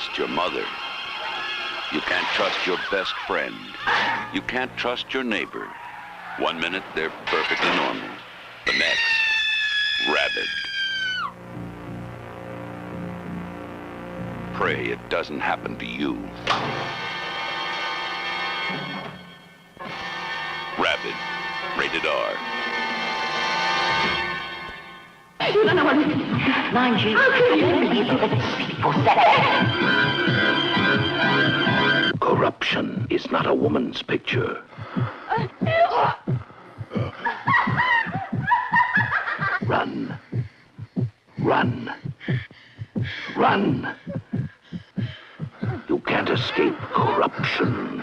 trust your mother. You can't trust your best friend. You can't trust your neighbor. 1 minute, they're perfectly normal. The next, rabid. Pray it doesn't happen to you. Rabid. Rated R. You don't know what it is. Mind you, Corruption is not a woman's picture. Run. Run. Run. You can't escape corruption.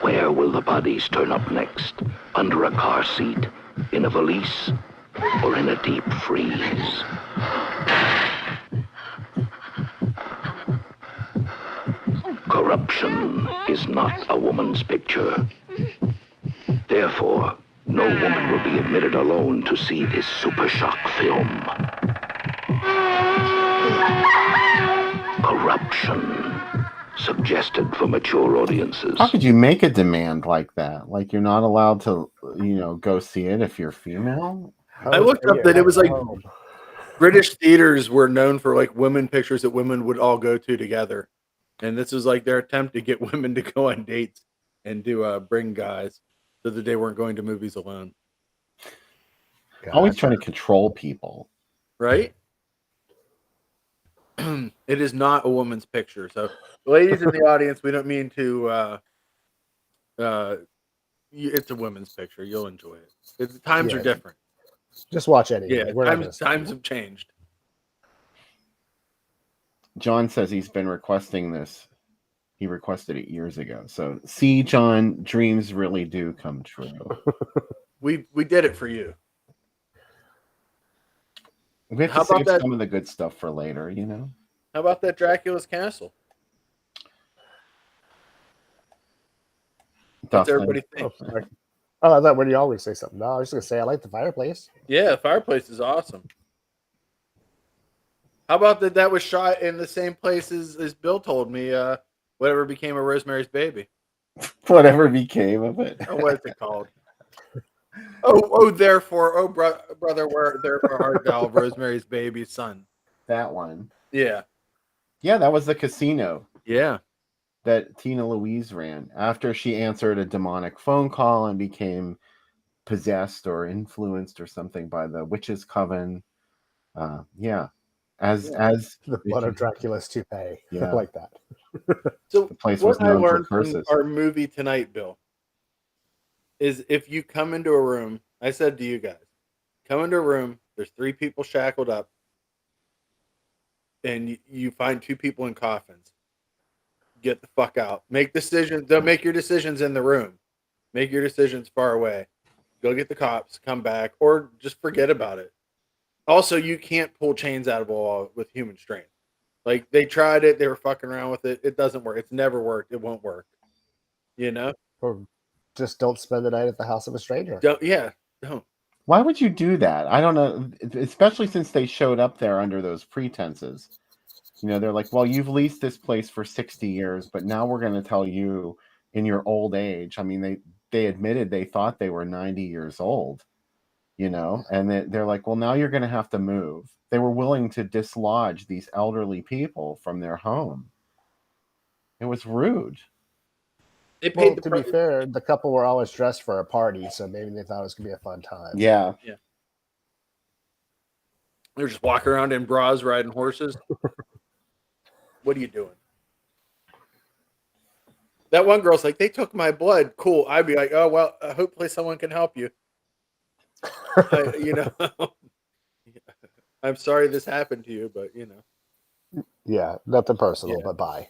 Where will the bodies turn up next? Under a car seat? In a valise? Or in a deep freeze? Corruption is not a woman's picture. Therefore, no woman will be admitted alone to see this super shock film. Corruption. Suggested for mature audiences. How could you make a demand like that? Like you're not allowed to, go see it if you're female? I looked up that it was like British theaters were known for like women pictures that women would all go to together. And this was like their attempt to get women to go on dates and to bring guys so that they weren't going to movies alone. Always trying to control people. Right? It is not a woman's picture. So, ladies in the audience, we don't mean to. It's a women's picture. You'll enjoy it. The times are different. Just watch anyway. Yeah, times have changed. John says he's been requesting this. He requested it years ago. So, see, John, dreams really do come true. We did it for you. We have to save some of the good stuff for later, How about that Dracula's Castle? What's everybody think? Oh, I thought when you always say something. No, I was just going to say I like the fireplace. Yeah, the fireplace is awesome. How about that was shot in the same place as Bill told me, whatever became of Rosemary's Baby. Whatever became of it. Oh, what is it called? Brother, where therefore art thou, Rosemary's Baby's son. That one. Yeah. Yeah, that was the casino. Yeah. That Tina Louise ran after she answered a demonic phone call and became possessed or influenced or something by the witches' coven. As the blood of Dracula's toupee. Yeah. Like that. So the place was known for curses. Our movie tonight, Bill, is if you come into a room, I said to you guys, come into a room, there's 3 people shackled up, and you find 2 people in coffins. Get the fuck out. Make decisions. Don't make your decisions in the room. Make your decisions far away. Go get the cops, come back, or just forget about it. Also, you can't pull chains out of a wall with human strength. Like, they tried it. They were fucking around with it. It doesn't work. It's never worked. It won't work. Or just don't spend the night at the house of a stranger. Don't. Why would you do that? I don't know. Especially since they showed up there under those pretenses. They're like, well, you've leased this place for 60 years, but now we're going to tell you in your old age. I mean, they admitted they thought they were 90 years old, and they're like, well, now you're going to have to move. They were willing to dislodge these elderly people from their home. It was rude. They paid to be fair, the couple were always dressed for a party, so maybe they thought it was going to be a fun time. Yeah. They're just walking around in bras riding horses. What are you doing? That one girl's like, they took my blood. Cool. I'd be like, oh, well, hopefully someone can help you. I'm sorry this happened to you, but Yeah, nothing personal, but bye.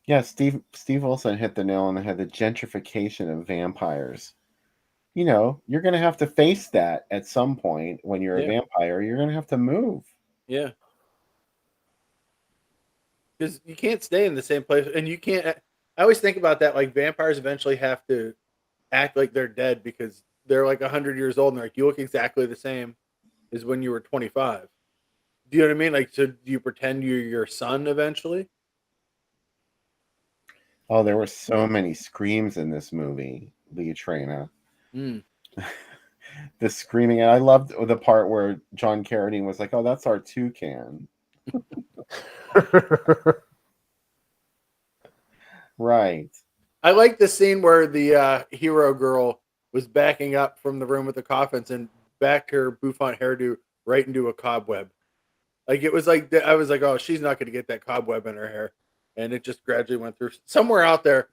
Yeah, Steve Wilson hit the nail on the head. The gentrification of vampires. You're going to have to face that at some point when you're a vampire. You're going to have to move. Yeah. Because you can't stay in the same place. And you can't... I always think about that. Like, vampires eventually have to act like they're dead because they're like 100 years old. And they're like, you look exactly the same as when you were 25. Do you know what I mean? Like, so do you pretend you're your son eventually? Oh, there were so many screams in this movie, Lee Trina. Mm. The screaming. And I loved the part where John Carradine was like, "Oh, that's our toucan." Right. I like the scene where the hero girl was backing up from the room with the coffins and backed her bouffant hairdo right into a cobweb. Like it was like I was like, oh, she's not going to get that cobweb in her hair, and it just gradually went through. Somewhere out there,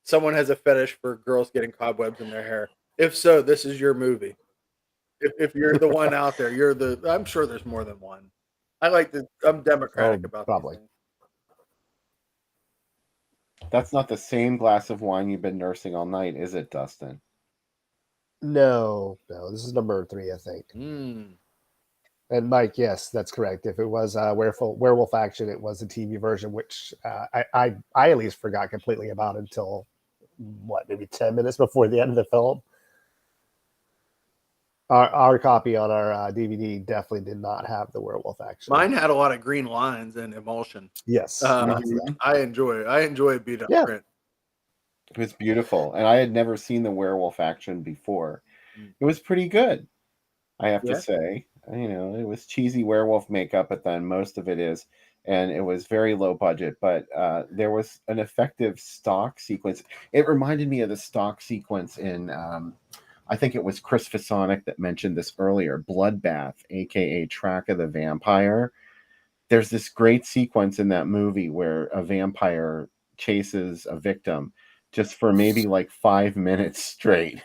someone has a fetish for girls getting cobwebs in their hair. If so, this is your movie. If you're the one out there, you're the. I'm sure there's more than one. I'm democratic about probably. these things. That's not the same glass of wine you've been nursing all night, is it, Dustin? No. This is number 3, I think. Mm. And Mike, yes, that's correct. If it was Werewolf Action, it was a TV version, which I at least forgot completely about until maybe 10 minutes before the end of the film. Our copy on our DVD definitely did not have the Werewolf Action. Mine had a lot of green lines and emulsion. Yes, I enjoy beat up print. It was beautiful, and I had never seen the Werewolf Action before. It was pretty good, I have to say. You know, it was cheesy werewolf makeup, but then most of it is, and it was very low budget. But there was an effective stock sequence. It reminded me of the stock sequence in. I think it was Chris Fasonic that mentioned this earlier, Bloodbath, aka Track of the Vampire. There's this great sequence in that movie where a vampire chases a victim just for maybe like 5 minutes straight.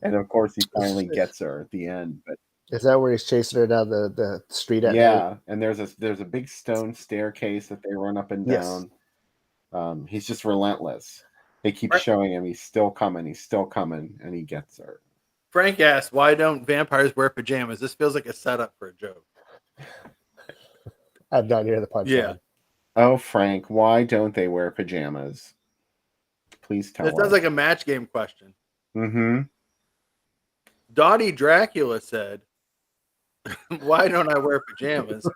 And of course he finally gets her at the end. But is that where he's chasing her down the street at night? And there's a big stone staircase that they run up and down. He's just relentless. They keep showing him he's still coming, and he gets her. Frank asked, why don't vampires wear pajamas? This feels like a setup for a joke. I'm not near the punchline. Yeah. Oh, Frank, why don't they wear pajamas? Please tell us. That sounds like a match game question. Mm-hmm. Dottie Dracula said, why don't I wear pajamas?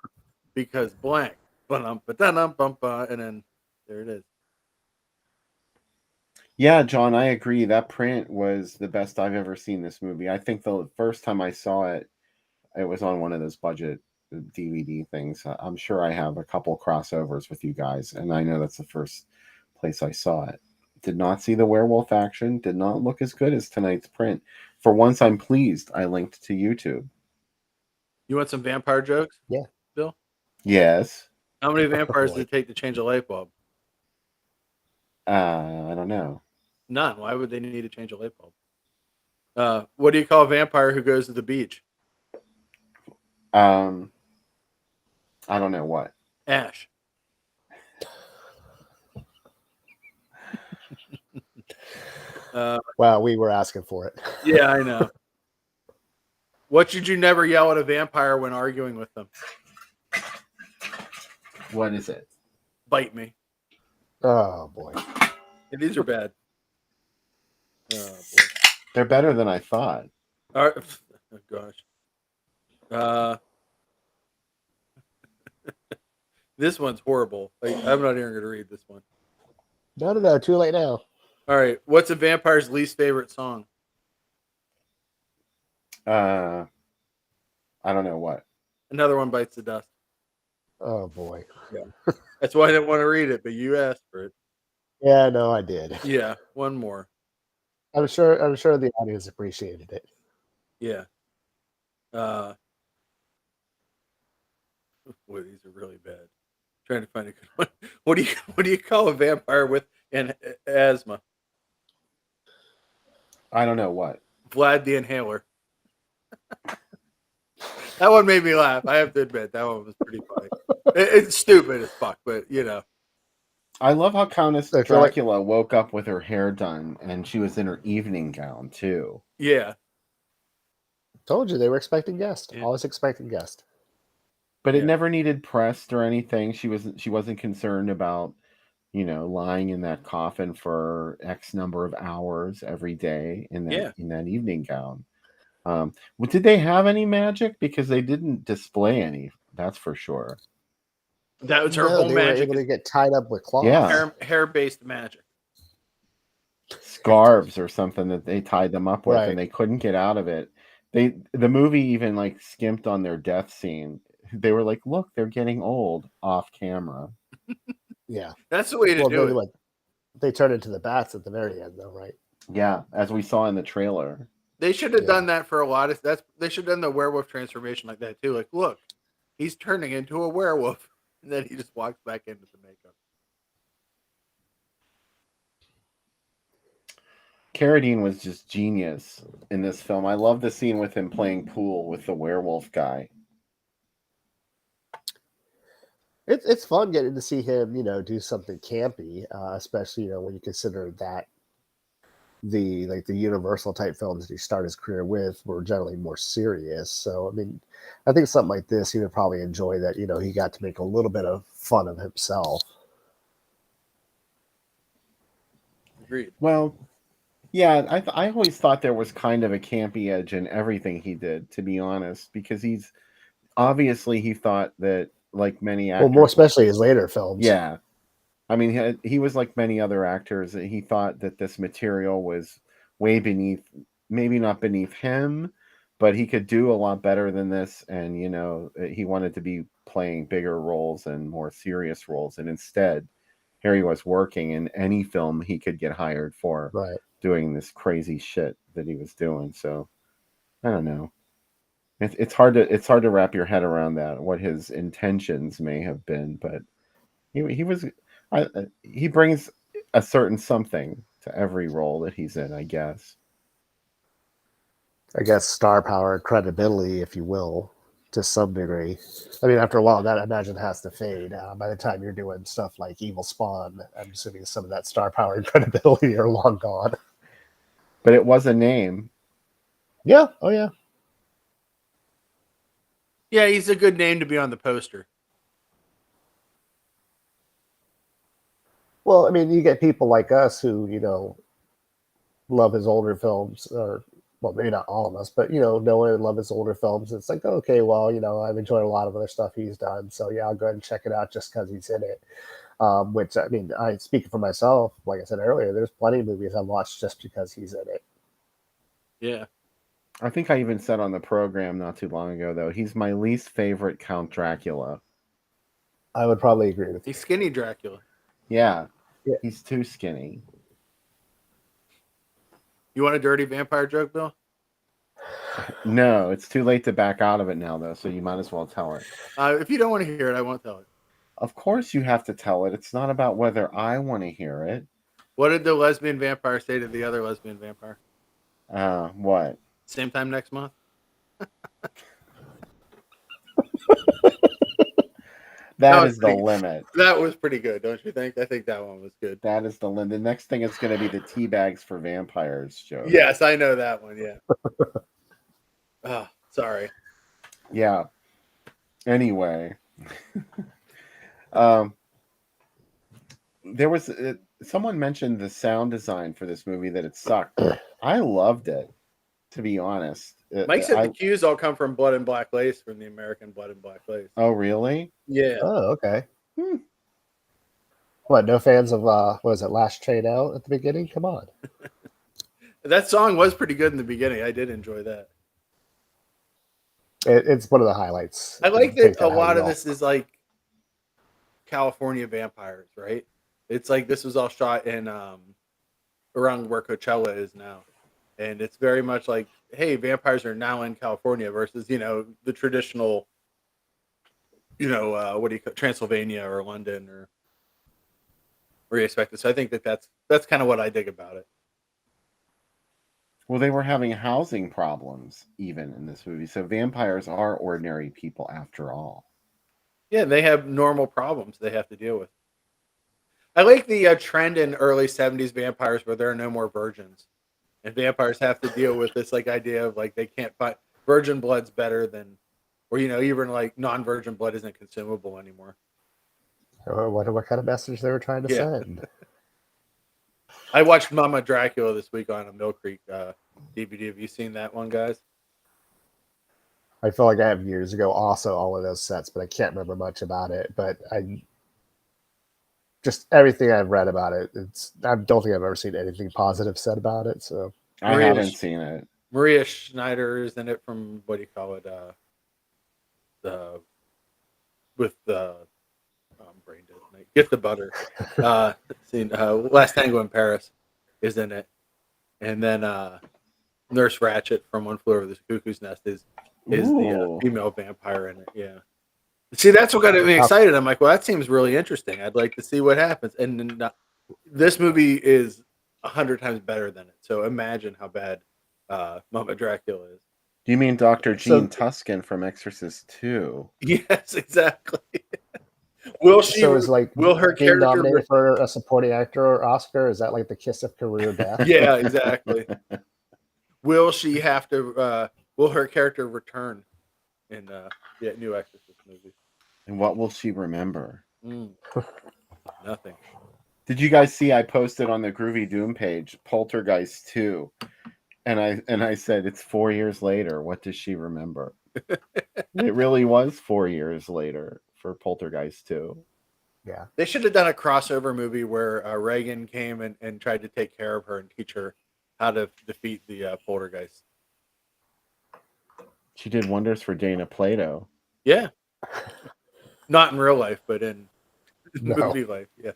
Because blank. And then there it is. Yeah, John, I agree. That print was the best I've ever seen this movie. I think the first time I saw it, it was on one of those budget DVD things. I'm sure I have a couple crossovers with you guys, and I know that's the first place I saw it. Did not see the Werewolf Action. Did not look as good as tonight's print. For once, I'm pleased I linked to YouTube. You want some vampire jokes? Yeah. Bill? Yes. How many vampires does it take to change a light bulb? I don't know. None. Why would they need to change a light bulb? What do you call a vampire who goes to the beach? I don't know what. Ash. Well, we were asking for it. Yeah, I know. What should you never yell at a vampire when arguing with them? What is it? Bite me. Oh, boy. Yeah, these are bad. Oh, boy. They're better than I thought. All right. Oh, gosh. This one's horrible. I'm not even going to read this one. No. Too late now. All right. What's a vampire's least favorite song? I don't know what. Another One Bites the Dust. Oh, boy. Yeah. That's why I didn't want to read it, but you asked for it. Yeah, no, I did. Yeah. One more. I'm sure the audience appreciated it. Yeah. Boy, these are really bad. Trying to find a good one. What do you call a vampire with an asthma? I don't know what. Vlad the Inhaler. That one made me laugh. I have to admit that one was pretty funny. It's stupid as fuck, but you know. I love how Countess Dracula woke up with her hair done, and she was in her evening gown too. Yeah. Told you they were expecting guests. Yeah. Always expecting guests. But it never needed pressed or anything. She wasn't concerned about, lying in that coffin for X number of hours every day in that evening gown. Did they have any magic? Because they didn't display any That's for sure. That was her No, whole they were magic. able to get tied up with cloth. Yeah. Hair-based magic. Scarves or something that they tied them up with, Right. and they couldn't get out of it. The movie even like skimped on their death scene. They were like, "Look, they're getting old off camera." Yeah. That's the way to do it. They turn into the bats at the very end, though, right? Yeah, as we saw in the trailer. They should have done that for a lot of they should have done the werewolf transformation like that too. Like, look, he's turning into a werewolf, and then he just walks back into the makeup. Carradine was just genius in this film. I love the scene with him playing pool with the werewolf guy. It's fun getting to see him, do something campy, especially when you consider that the Universal type films that he started his career with were generally more serious. So I mean, I think something like this he would probably enjoy that. He got to make a little bit of fun of himself. Agreed. Well, yeah, I always thought there was kind of a campy edge in everything he did, to be honest, because he thought that, like many actors, Well, more especially his later films. Yeah, I mean, he was like many other actors. He thought that this material was way beneath, maybe not beneath him, but he could do a lot better than this. And, he wanted to be playing bigger roles and more serious roles. And instead, here he was working in any film he could get hired for, Right. doing this crazy shit that he was doing. So I don't know. It's hard to wrap your head around that, what his intentions may have been, but he brings a certain something to every role that he's in, I guess. I guess star power, credibility, if you will, to some degree. I mean, after a while, that I imagine has to fade. By the time you're doing stuff like Evil Spawn, I'm assuming some of that star power and credibility are long gone. But it was a name. Yeah. Oh, yeah. Yeah, he's a good name to be on the poster. Well, I mean, you get people like us who, love his older films, or, well, maybe not all of us, but, know and love his older films. It's like, okay, well, I've enjoyed a lot of other stuff he's done. So, yeah, I'll go ahead and check it out just because he's in it. Which, I mean, speaking for myself, like I said earlier, there's plenty of movies I've watched just because he's in it. Yeah. I think I even said on the program not too long ago, though, he's my least favorite Count Dracula. I would probably agree with you. He's skinny Dracula. Yeah. Yeah. He's too skinny. You want a dirty vampire joke, Bill? No, it's too late to back out of it now, though, so you might as well tell it. If you don't want to hear it, I won't tell it. Of course you have to tell it. It's not about whether I want to hear it. What did the lesbian vampire say to the other lesbian vampire? What? Same time next month? That is the limit. That was pretty good, don't you think? I think that one was good. That is the limit. The next thing is going to be the tea bags for vampires joke. Yes, I know that one, yeah. Oh, sorry. Yeah. Anyway. There was someone mentioned the sound design for this movie, that it sucked. I loved it, to be honest. Mike said the cues all come from Blood and Black Lace, from the American Blood and Black Lace. Oh, really? Yeah. Oh, okay. What, no fans of, what was it, Last Train Out at the beginning? Come on. That song was pretty good in the beginning. I did enjoy that. It's one of the highlights. I like that a lot of this is like California vampires, right? It's like this was all shot in around where Coachella is now. And it's very much like, hey, vampires are now in California versus, the traditional, what do you call Transylvania or London or where you expect it. So I think that's kind of what I dig about it. Well, they were having housing problems even in this movie. So vampires are ordinary people after all. Yeah, they have normal problems they have to deal with. I like the trend in early 70s vampires where there are no more virgins. And vampires have to deal with this idea of they can't find virgin blood's better than, or even non-virgin blood isn't consumable anymore. I wonder what kind of message they were trying to send. I watched Mama Dracula this week on a Mill Creek DVD. Have you seen that one, guys? I feel like I have years ago also all of those sets, but I can't remember much about it. But I just everything I've read about it, I don't think I've ever seen anything positive said about it. So I haven't seen it. Maria Schneider is in it from what do you call it? The with the brain dead. Get the butter. Last Tango in Paris is in it, and then Nurse Ratched from One Flew Over the Cuckoo's Nest is the female vampire in it. Yeah. See, that's what got me excited. I'm like, well, that seems really interesting. I'd like to see what happens. And then, this movie is 100 times better than it. So imagine how bad Mama Dracula is. Do you mean Dr. Jean Tuscan from Exorcist 2? Yes, exactly. Will her being character nominated for a supporting actor or Oscar? Is that like the kiss of career death? Yeah, exactly. Will she have to? Will her character return in new Exorcist movie? And what will she remember? Nothing. Did you guys see I posted on the Groovy Doom page Poltergeist 2? And I said it's 4 years later. What does she remember? It really was 4 years later for Poltergeist 2. Yeah. They should have done a crossover movie where Reagan came and tried to take care of her and teach her how to defeat the poltergeist. She did wonders for Dana Plato. Yeah. Not in real life, but in movie life, yes.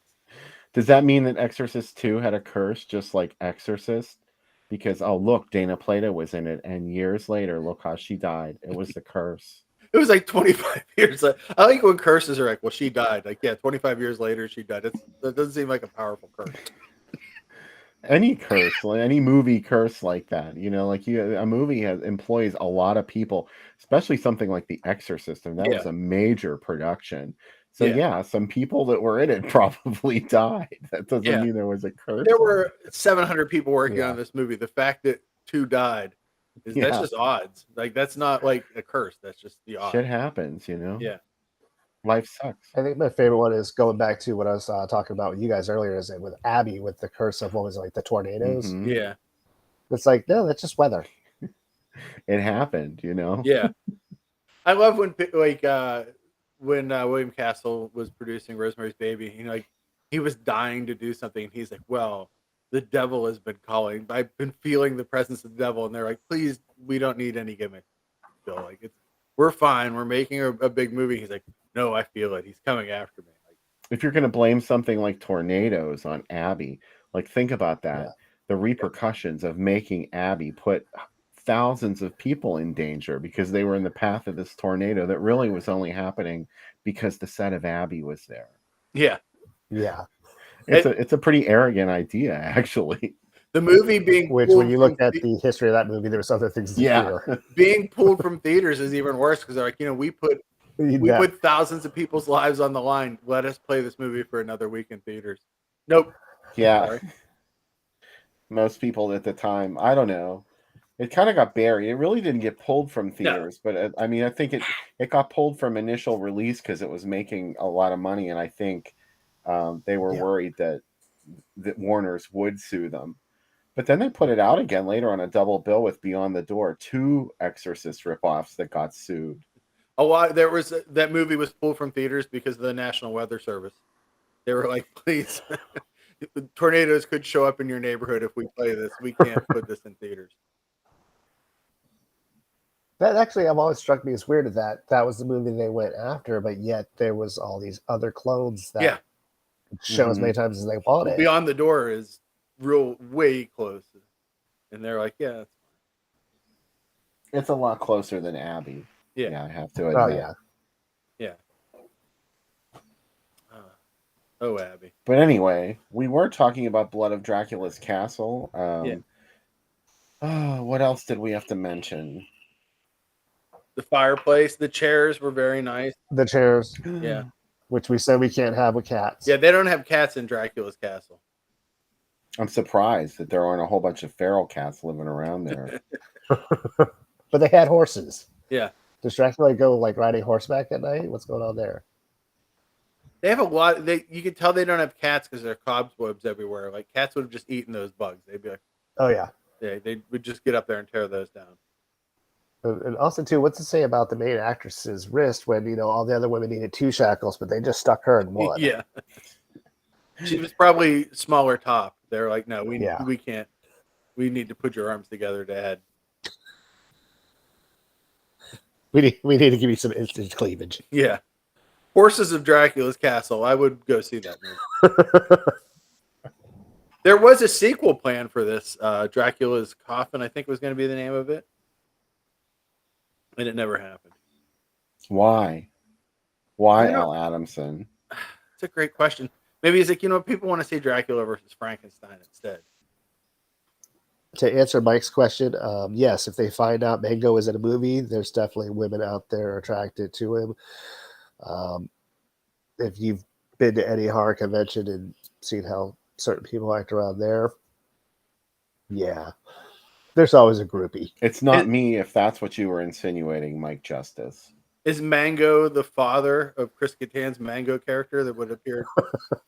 Does that mean that Exorcist 2 had a curse just like Exorcist? Because, oh, look, Dana Plato was in it, and years later, look how she died. It was the curse. It was like 25 years. I like when curses are like, well, she died. Like, yeah, 25 years later, she died. That doesn't seem like a powerful curse. Any curse, any movie curse like that, like a movie employs a lot of people, especially something like The Exorcist, and that was a major production. So yeah, some people that were in it probably died. That doesn't mean there was a curse. There were 700 people working on this movie. The fact that 2 died, that's just odds. Like, that's not like a curse. That's just the odds. Shit happens, Yeah. Life sucks. I think my favorite one is going back to what I was talking about with you guys earlier, is with Abby with the curse of what was it, like the tornadoes. Mm-hmm. Yeah. It's like, no, that's just weather. It happened, Yeah. I love when William Castle was producing Rosemary's Baby, he was dying to do something. He's like, well, the devil has been calling. I've been feeling the presence of the devil. And they're like, please, we don't need any gimmick, Bill. Like, we're fine. We're making a big movie. He's like, no, I feel it. He's coming after me. Like, if you're going to blame something like tornadoes on Abby, like, think about that. Yeah. The repercussions of making Abby put thousands of people in danger because they were in the path of this tornado that really was only happening because the set of Abby was there. Yeah. Yeah. It's a pretty arrogant idea, actually. The movie being which, when you look at the history of that movie, there was other things to hear. Being pulled from theaters is even worse because they're like, we put thousands of people's lives on the line. Let us play this movie for another week in theaters. Nope. Yeah. Sorry. Most people at the time, I don't know. It kind of got buried. It really didn't get pulled from theaters, but I think it got pulled from initial release because it was making a lot of money, and I think they were worried that Warner's would sue them. But then they put it out again later on a double bill with Beyond the Door, 2 Exorcist ripoffs that got sued. That movie was pulled from theaters because of the National Weather Service. They were like, please, tornadoes could show up in your neighborhood if we play this. We can't put this in theaters. That actually have always struck me as weird that was the movie they went after, but yet there was all these other clones that show as many times as they wanted. Beyond the Door is way close. And they're like, yeah. It's a lot closer than Abby. Yeah, I have to admit. Oh, yeah. Yeah. Oh, Abby. But anyway, we were talking about Blood of Dracula's Castle. What else did we have to mention? The fireplace, the chairs were very nice. The chairs. Yeah. Which we said we can't have with cats. Yeah, they don't have cats in Dracula's Castle. I'm surprised that there aren't a whole bunch of feral cats living around there. But they had horses. Yeah. Does Dracula go like riding horseback at night? What's going on there? They have a lot. You can tell they don't have cats because there are cobwebs everywhere. Like, cats would have just eaten those bugs. They'd be like, oh yeah. They would just get up there and tear those down. And also, too, what's it say about the main actress's wrist when, all the other women needed 2 shackles, but they just stuck her in 1? Yeah. She was probably smaller top. They're like, no, Yeah. we can't. We need to put your arms together to add. We need to give you some instant cleavage. Yeah. Horses of Dracula's Castle. I would go see that movie. There was a sequel plan for this. Dracula's Coffin, I think, was going to be the name of it. And it never happened. Why? Why Al Adamson? It's a great question. Maybe it's like, people want to see Dracula versus Frankenstein instead. To answer Mike's question, yes, if they find out Mango is in a movie, there's definitely women out there attracted to him. If you've been to any horror convention and seen how certain people act around there, yeah, there's always a groupie. It's not me if that's what you were insinuating, Mike Justice. Is Mango the father of Chris Kattan's Mango character that would appear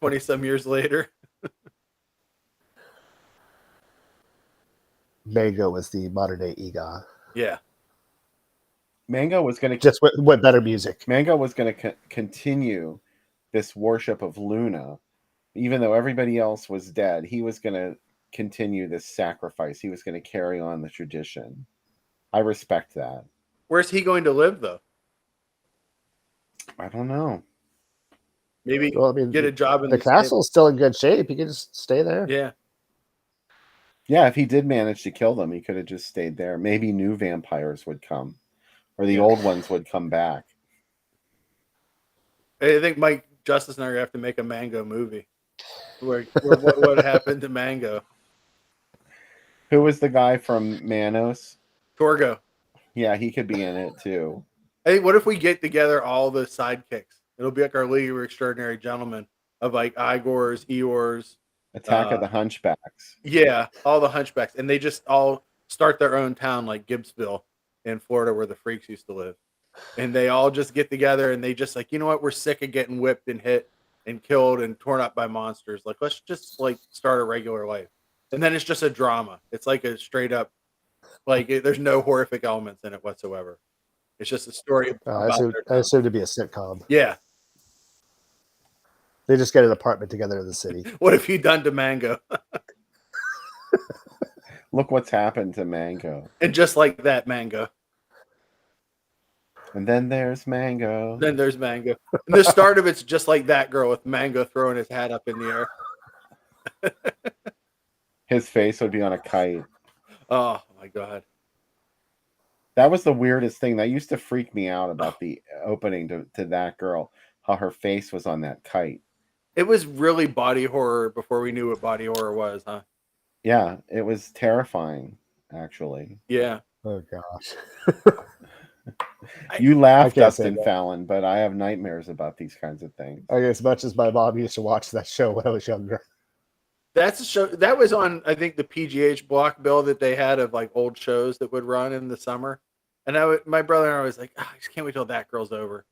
20-some years later? Mango was the modern day Egon. Yeah. Mango was going to just with better music. Mango was going to continue this worship of Luna, even though everybody else was dead. He was going to continue this sacrifice. He was going to carry on the tradition. I respect that. Where's he going to live, though? I don't know. Maybe get a job in the castle's still in good shape. He can just stay there. Yeah. Yeah, if he did manage to kill them, he could have just stayed there. Maybe new vampires would come, or the old ones would come back. I think Mike Justice and I are going to have to make a Mango movie. What happened to Mango? Who was the guy from Manos? Torgo. Yeah, he could be in it too. Hey, what if we get together all the sidekicks? It'll be like our League of Extraordinary Gentlemen of like Igor's, Eeyore's. Attack of the Hunchbacks. Yeah, all the Hunchbacks. And they just all start their own town like Gibbsville in Florida where the freaks used to live. And they all just get together and they just like, you know what? We're sick of getting whipped and hit and killed and torn up by monsters. Like, let's just like start a regular life. And then it's just a drama. It's like a straight up, like there's no horrific elements in it whatsoever. It's just a story. I assume to be a sitcom. Yeah. They just get an apartment together in the city. What have you done to Mango? Look what's happened to Mango. And just like that, Mango. And then there's Mango. Then there's Mango. And the start of it's just like that girl with Mango throwing his hat up in the air. His face would be on a kite. Oh, my God. That was the weirdest thing. That used to freak me out about the opening to that girl, how her face was on that kite. It was really body horror before we knew what body horror was, huh? Yeah, it was terrifying, actually. Yeah. Oh, gosh. You laugh, Dustin Fallon, but I have nightmares about these kinds of things. As much as my mom used to watch that show when I was younger. That's a show that was on, I think, the PGH block bill that they had of like old shows that would run in the summer. And my brother and I was like, I just can't wait till that girl's over.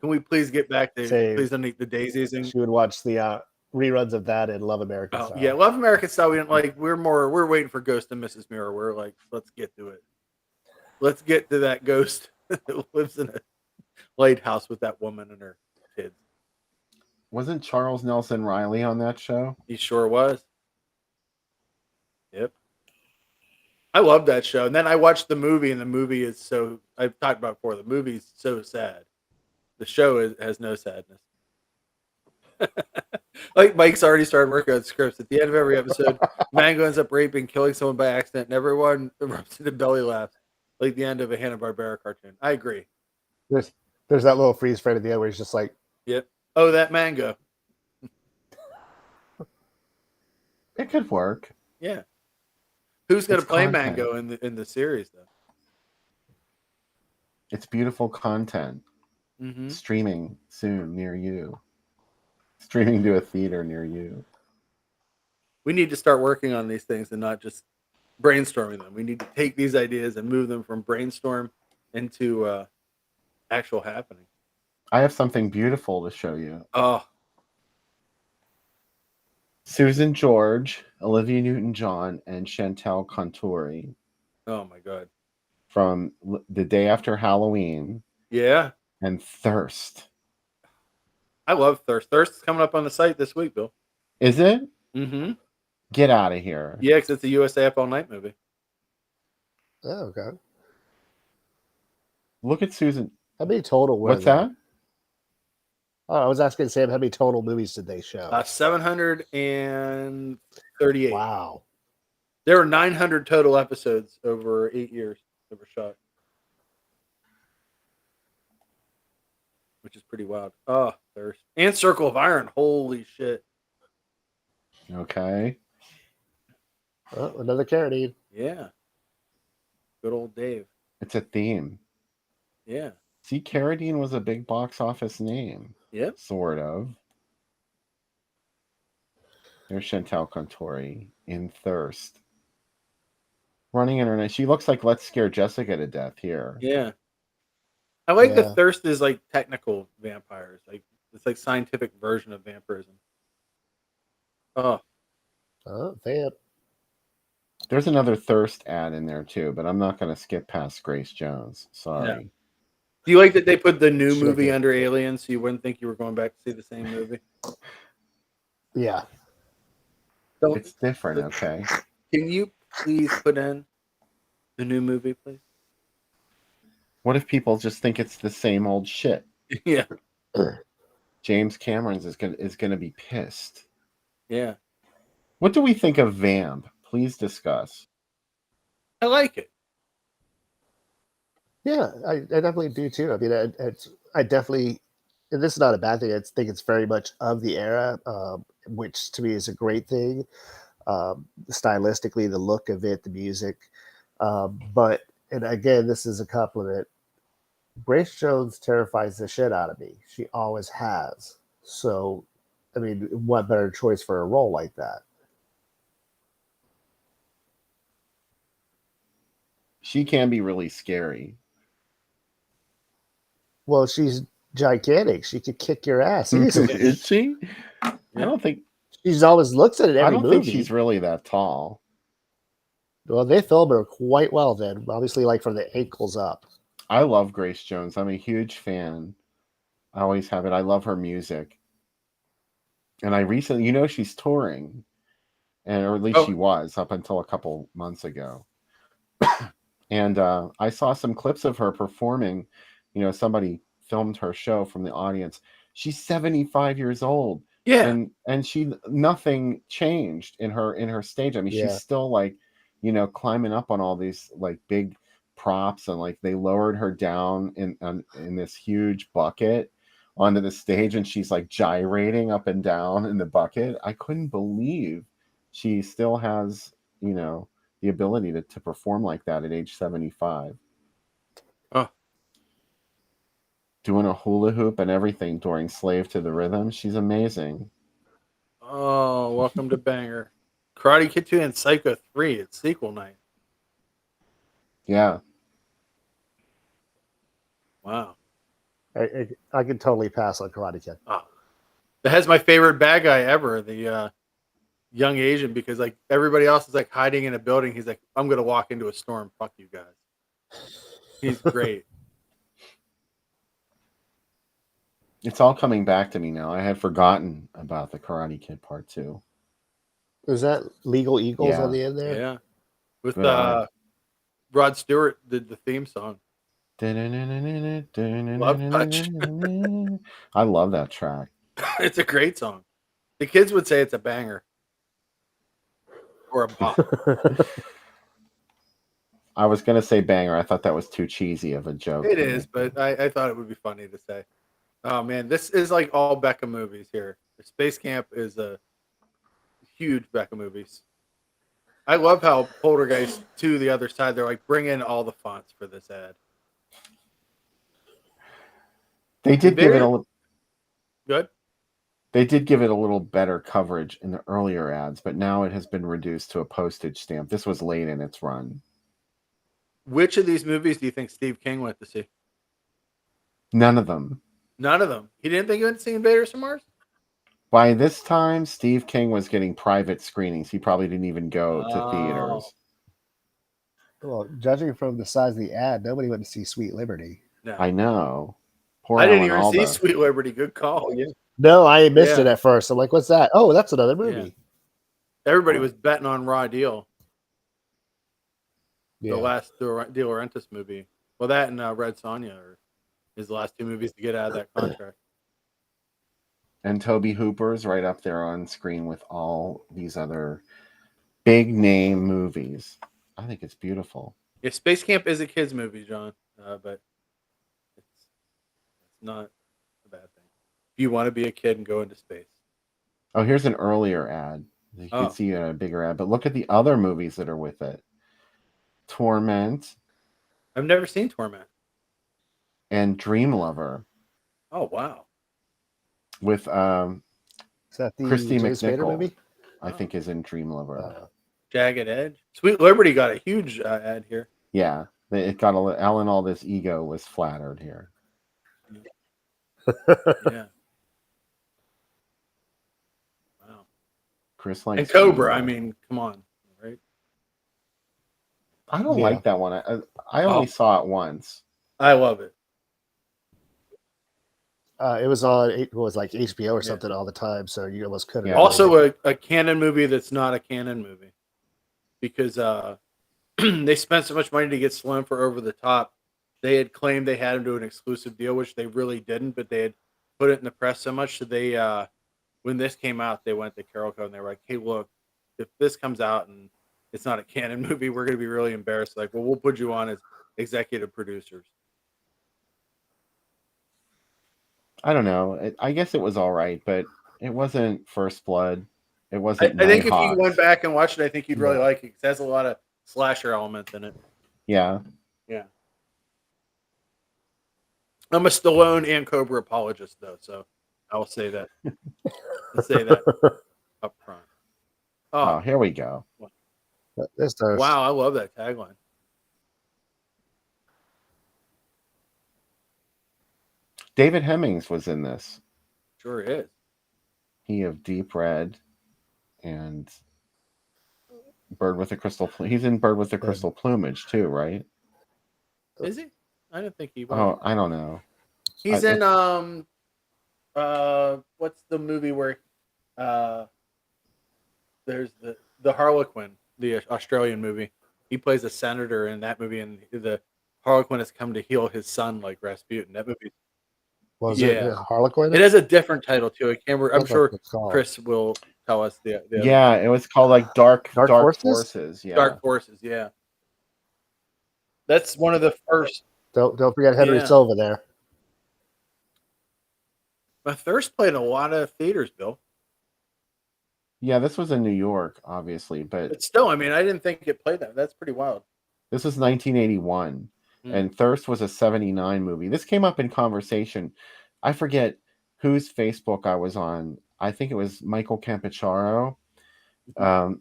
Can we please get back to Please Underneath the Daisies? And she would watch the reruns of that and Love American Style. Yeah, Love American Style. We didn't like. We're waiting for Ghost and Mrs. Mirror. We're like, let's get to it. Let's get to that ghost that lives in a lighthouse with that woman and her kids. Wasn't Charles Nelson Riley on that show? He sure was. Yep. I love that show. And then I watched the movie, and the movie is so, I've talked about before, the movie's so sad. The show has no sadness. Like Mike's already started working on scripts. At the end of every episode, Mango ends up raping, killing someone by accident, and everyone erupts into belly laughs, like the end of a Hanna-Barbera cartoon. I agree. There's that little freeze frame at the end where he's just like, yep. Oh, that Mango. It could work. Yeah. Who's going to play content. Mango in the series, though? It's beautiful content. Mm-hmm. Streaming soon near you. Streaming to a theater near you. We need to start working on these things and not just brainstorming them. We need to take these ideas and move them from brainstorm into actual happening. I have something beautiful to show you. Oh. Susan George, Olivia Newton-John, and Chantal Contori. Oh, my God. from The Day After Halloween Yeah. and Thirst. I love Thirst. Thirst is coming up on the site this week, Bill. Is it? Mm-hmm. Get out of here. Yeah, because it's a USA Up All Night movie. Oh, okay. Look at Susan. How many total were What's there? that? Oh, I was asking Sam, how many total movies did they show? 738. Wow. There were 900 total episodes over 8 years that were shot, which is pretty wild. Oh, Thirst. And Circle of Iron. Holy shit. Okay. Oh, another Carradine. Yeah. Good old Dave. It's a theme. Yeah. See, Carradine was a big box office name. Yep. Sort of. There's Chantal Contori in Thirst. Running internet. She looks like Let's Scare Jessica to death here. Yeah. I like the Yeah. Thirst is like technical vampires. Like it's like scientific version of vampirism. Oh. Oh, vamp. There's another Thirst ad in there too, but I'm not going to skip past Grace Jones. Sorry. Yeah. Do you like that they put the new Sure movie did. under Alien so you wouldn't think you were going back to see the same movie? Yeah. Don't, It's different, okay? can you please put in the new movie, please? What if people just think it's the same old shit? Yeah. James Cameron's is gonna be pissed. Yeah. What do we think of Vamp? Please discuss. I like it. Yeah, I definitely do too. I mean, I definitely, and this is not a bad thing. I think it's very much of the era, which to me is a great thing. Stylistically, the look of it, the music. But, and again, this is a compliment. Grace Jones terrifies the shit out of me. She always has. So, I mean, what better choice for a role like that? She can be really scary. Well, she's gigantic. She could kick your ass easily. Is she? I don't think. She's always looks at it I every don't movie. think she's really that tall. Well, they film her quite well then. Obviously, like from the ankles up. I love Grace Jones. I'm a huge fan. I always have it. I love her music. And I recently, she's touring, or at least she was up until a couple months ago. And I saw some clips of her performing. Somebody filmed her show from the audience. She's 75 years old. Yeah. And she nothing changed in her stage. I mean, Yeah. she's still like, climbing up on all these like big props, and like they lowered her down in this huge bucket onto the stage, and she's like gyrating up and down in the bucket. I couldn't believe she still has, the ability to perform like that at age 75. Oh. Doing a hula hoop and everything during Slave to the Rhythm. She's amazing. Oh, welcome to Banger. Karate Kid 2 and Psycho 3. It's sequel night. Yeah. Wow. I could totally pass on Karate Kid. Oh. That has my favorite bad guy ever, the young Asian, because like everybody else is like hiding in a building. He's like, I'm gonna walk into a storm. Fuck you guys. He's great. It's all coming back to me now. I had forgotten about the Karate Kid Part 2. Is that Legal Eagles Yeah. on the end there? Yeah. With Good eye. Rod Stewart did the theme song. I Touch. love that track. It's a great song. The kids would say it's a banger. Or a bop. I was going to say banger. I thought that was too cheesy of a joke. It is, but I thought it would be funny to say. Oh man, this is like all Becca movies here. The Space Camp is a huge Becca movies. I love how Poltergeist 2, the other side, they're like, bring in all the fonts for this ad. They did give it a Good. They did give it a little better coverage in the earlier ads, but now it has been reduced to a postage stamp. This was late in its run. Which of these movies do you think Steve King went to see? None of them. None of them. He didn't think he went to see Invaders from Mars? By this time, Steve King was getting private screenings. He probably didn't even go to theaters. Well, judging from the size of the ad, nobody went to see Sweet Liberty. No, I know. Poor I didn't Alan even see Alda. Sweet Liberty. Good call. Yeah, No, I missed Yeah. it at first. I'm like, what's that? Oh, that's another movie. everybody was betting on Raw Deal, Yeah. the last De Laurentiis movie. Well, that and Red Sonja are his last two movies to get out of that contract. And Toby Hooper's right up there on screen with all these other big name movies. I think it's beautiful. Yeah, Space Camp is a kids movie, John, but it's not a bad thing. If you want to be a kid and go into space. Oh, here's an earlier ad. You can see a bigger ad, but look at the other movies that are with it. Torment I've never seen Torment. and Dream Lover Oh, wow. with Is that the Christy James Spader McNichol, movie? I think is in Dream Lover. Jagged Edge. Sweet Liberty got a huge ad here. Yeah, it got Alan Alda's ego was flattered here. Yeah. Wow. Chris likes And Cobra. ego. I mean, come on, right? I don't Yeah. like that one. I only saw it once. I love it. It was on. It was like HBO or something all the time, so you almost couldn't. Yeah. Also, a canon movie that's not a canon movie, because they spent so much money to get Slim for Over the Top. They had claimed they had him do an exclusive deal, which they really didn't, but they had put it in the press so much. So they, when this came out, they went to Carolco and they were like, "Hey, look, if this comes out and it's not a canon movie, we're going to be really embarrassed. Like, well, we'll put you on as executive producers." I don't know. I guess it was all right, but it wasn't First Blood. It wasn't. I think if you Nighthawks. went back and watched it, I think you'd really like it because it has a lot of slasher elements in it. Yeah. Yeah. I'm a Stallone and Cobra apologist, though, so I'll say that. I'll say that up front. Oh, here we go. This does. Wow, I love that tagline. David Hemmings was in this. Sure is. He of Deep Red and Bird with the Crystal. He's in Bird with the Crystal Plumage too, right? Is he? I didn't think he was. Oh, I don't know. He's in what's the movie where there's the Harlequin, the Australian movie. He plays a senator in that movie, and the Harlequin has come to heal his son like Rasputin. That movie. Was it Harlequin? It has a different title too. I can't remember. I'm That's sure what it's called. Chris will tell us the Yeah, it was called like Dark Forces? Forces. Yeah. Dark Forces. Yeah, that's one of the first. Don't forget Henry Yeah. Silva there. But Thirst played a lot of theaters, Bill. Yeah, this was in New York, obviously, but But still, I mean, I didn't think it played that. That's pretty wild. this was 1981, and Thirst was a 79 movie. This came up in conversation. I forget whose Facebook I was on. I think it was Michael Campacharo.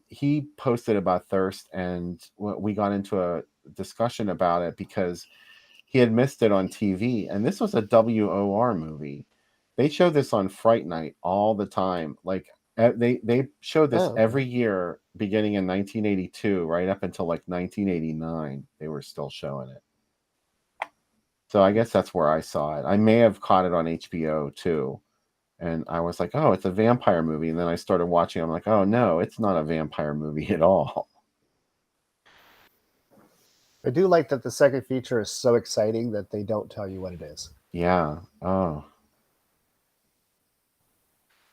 He posted about Thirst, and we got into a discussion about it because he had missed it on TV. And this was a WOR movie. They showed this on Fright Night all the time. Like they showed this every year beginning in 1982, right up until like 1989. They were still showing it. So I guess that's where I saw it. I may have caught it on HBO too. And I was like, oh, it's a vampire movie. And then I started watching. I'm like, oh, no, it's not a vampire movie at all. I do like that the second feature is so exciting that they don't tell you what it is. Yeah. Oh.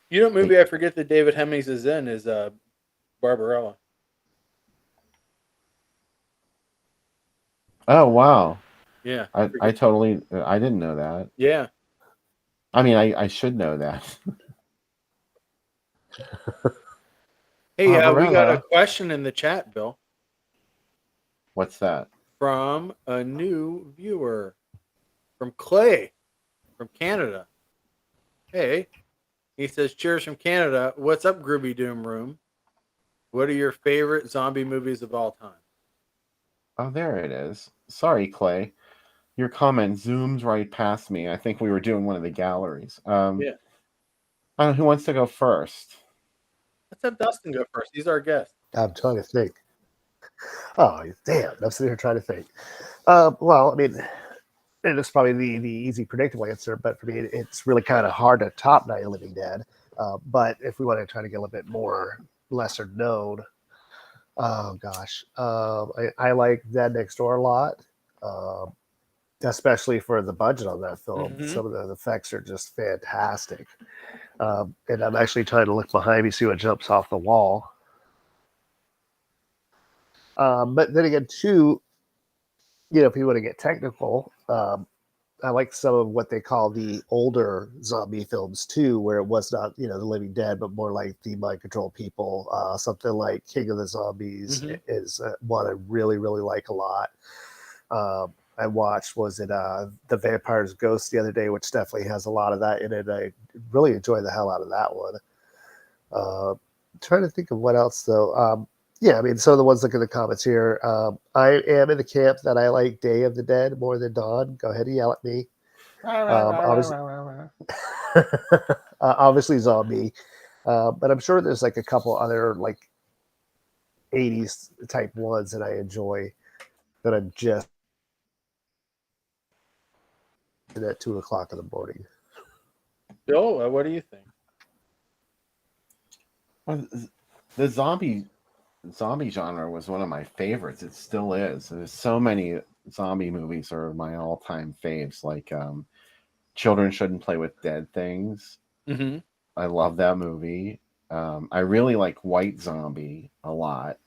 You know, what movie I forget that David Hemmings is in is Barbarella. Oh, wow. Yeah. I didn't know that. Yeah. I mean, I should know that. Hey, we got a Barbarella. question in the chat, Bill, What's that? from a new viewer, from Clay, from Canada. Hey, he says, cheers from Canada. What's up, Groovy Doom Room? What are your favorite zombie movies of all time? Oh, there it is. Sorry, Clay. Your comment zooms right past me. I think we were doing one of the galleries. Yeah. I don't know who wants to go first. Let's have Dustin go first. He's our guest. I'm trying to think. Oh, damn. I'm sitting here trying to think. Well, I mean, and it's probably the easy, predictable answer, but for me, it's really kind of hard to top Night of the Living Dead. But if we want to try to get a little bit more lesser known, oh gosh, I like Dead Next Door a lot, especially for the budget on that film. Mhm. Some of the effects are just fantastic. And I'm actually trying to look behind me, see what jumps off the wall. But then again, too, if you want to get technical, I like some of what they call the older zombie films too, where it was not, The Living Dead, but more like the Mind Control People. Something like King of the Zombies is one I really, really like a lot. I watched, was it The Vampire's Ghost the other day, which definitely has a lot of that in it. I really enjoy the hell out of that one. Trying to think of what else though. Yeah, I mean, some of the ones look in the comments here. I am in the camp that I like Day of the Dead more than Dawn. Go ahead and yell at me. Obviously zombie. But I'm sure there's like a couple other like 80s type ones that I enjoy that I'm just at 2:00 in the morning. Bill, what do you think? Well, the zombie genre was one of my favorites. It still is. There's so many zombie movies are my all-time faves. Like Children Shouldn't Play with Dead Things. Mm-hmm. I love that movie. I really like White Zombie a lot.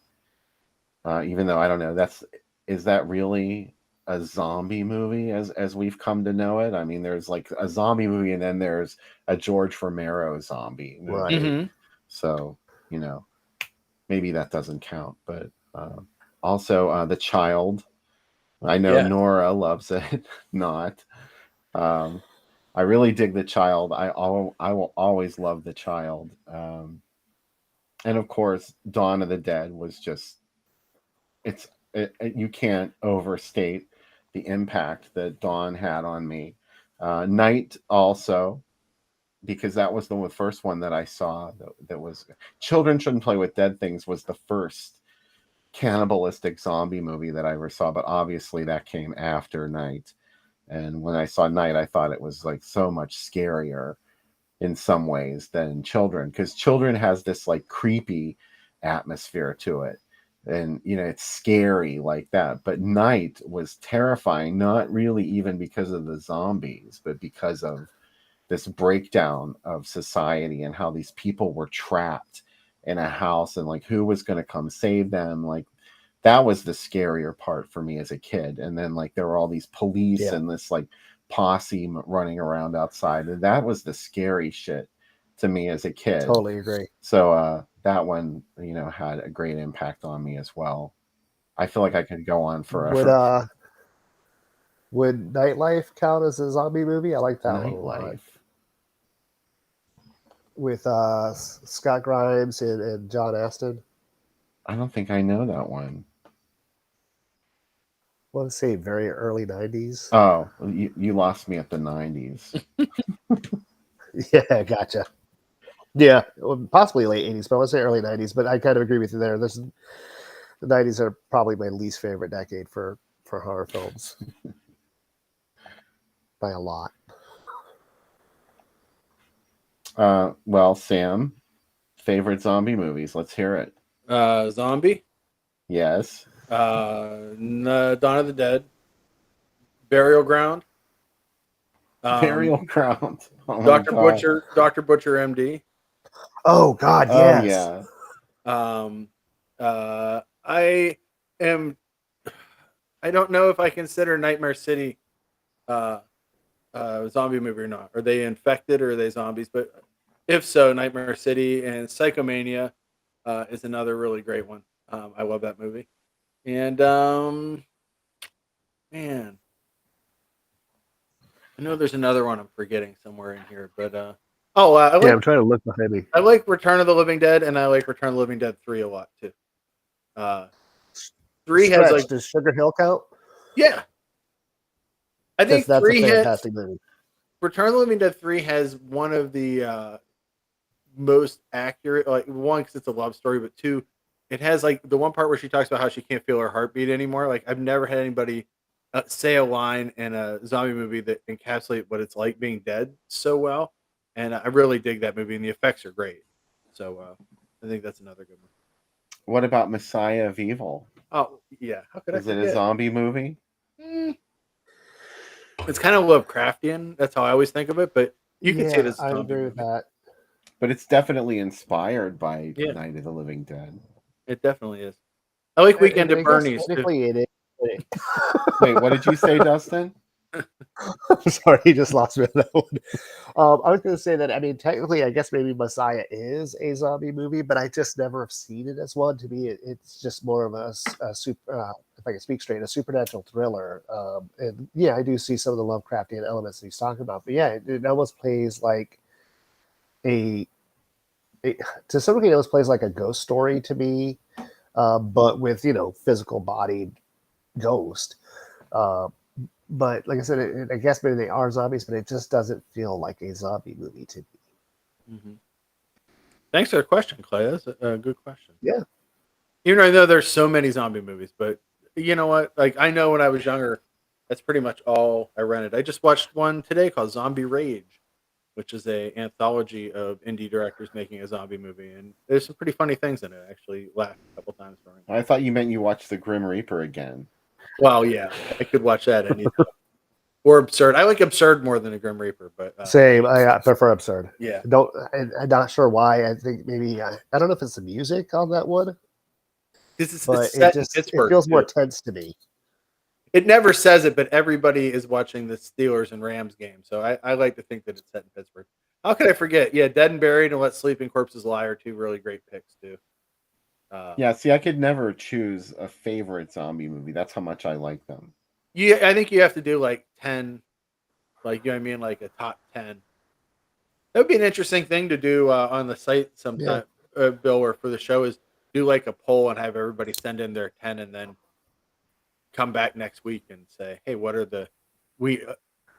Even though I don't know, is that really a zombie movie as we've come to know it? I mean, there's like a zombie movie, and then there's a George Romero zombie movie. Right. Mm-hmm. So maybe that doesn't count. But also The Child. I know Nora loves it. Not. I really dig The Child. I will always love The Child. And of course, Dawn of the Dead was just you can't overstate the impact that Dawn had on me. Night also, because that was the first one that I saw that was Children Shouldn't Play with Dead Things was the first cannibalistic zombie movie that I ever saw, but obviously that came after Night. And when I saw Night, I thought it was like so much scarier in some ways than Children, because Children has this like creepy atmosphere to it. And, it's scary like that. But Night was terrifying, not really even because of the zombies, but because of this breakdown of society and how these people were trapped in a house and like who was going to come save them. Like that was the scarier part for me as a kid. And then like there were all these police and this like posse running around outside, and that was the scary shit to me as a kid. Totally agree. So that one had a great impact on me as well. I feel like I could go on forever. Would Nightlife count as a zombie movie? I like that one a lot. Nightlife with Scott Grimes and John Astin. I don't think I know that one. I want to say very early 90s. Oh, you lost me at the 90s. Yeah, gotcha. Yeah, possibly late 80s, but I want to say early 90s. But I kind of agree with you there. The 90s are probably my least favorite decade for horror films. By a lot. Well, Sam, favorite zombie movies. Let's hear it. Zombie. Yes. Dawn of the Dead. Burial Ground. Burial Ground. Oh Dr. Butcher. Dr. Butcher, MD. Oh God, yes. Oh, yeah. I don't know if I consider Nightmare City a zombie movie or not. Are they infected or are they zombies? But if so, Nightmare City and Psychomania is another really great one. I love that movie. And man, I know there's another one I'm forgetting somewhere in here, but I'm trying to look behind me. I like Return of the Living Dead, and I like Return of the Living Dead 3 a lot too. 3 has like, does Sugar Hill count? Yeah, I think that's 3 a fantastic movie. Return of the Living Dead 3 has one of the most accurate, like one because it's a love story, but 2, it has like the one part where she talks about how she can't feel her heartbeat anymore. Like I've never had anybody say a line in a zombie movie that encapsulate what it's like being dead so well. And I really dig that movie, and the effects are great. So I think that's another good one. What about Messiah of Evil? Oh yeah, how could I Is it a forget? zombie movie? It's kind of Lovecraftian. That's how I always think of it. But you could say Yeah, this is a I zombie agree with movie. that. But it's definitely inspired by Yeah. Night of the Living Dead. It definitely is. I like Weekend I at guess Bernie's too. technically it is. but it- Wait, what did you say, Dustin? I'm sorry, he just lost me on that one. I was going to say that, I mean, technically, I guess maybe Messiah is a zombie movie, but I just never have seen it as one. To me, it's just more of a super, if I can speak straight, a supernatural thriller. And yeah, I do see some of the Lovecraftian elements that he's talking about, but yeah, it almost plays like a, to some degree, it almost plays like a ghost story to me, but with, physical bodied ghost. But like I said, I guess maybe they are zombies, but it just doesn't feel like a zombie movie to me. Mm-hmm. Thanks for the question, Clay. That's a good question. Yeah. Even though I know there's so many zombie movies, but you know what? Like I know when I was younger, that's pretty much all I rented. I just watched one today called Zombie Rage, which is a anthology of indie directors making a zombie movie, and there's some pretty funny things in it. I actually laughed a couple times during it. I thought you meant you watched The Grim Reaper again. Well, yeah, I could watch that anytime. Or absurd. I like absurd more than a Grim Reaper, but Same. I prefer absurd. yeah. I'm not sure why. I think maybe I don't know if it's the music on that one, It's but set in it Pittsburgh. feels more Too. tense to me. It never says it, but everybody is watching the Steelers and Rams game, so I like to think that it's set in Pittsburgh. How could I forget? Yeah, Dead and Buried and Let Sleeping Corpses Lie are two really great picks too. Yeah, see, I could never choose a favorite zombie movie. That's how much I like them. Yeah, I think you have to do like 10, like you know what I mean, like a top 10. That would be an interesting thing to do on the site sometime, Bill, or for the show is do like a poll and have everybody send in their 10 and then come back next week and say, hey, what are the we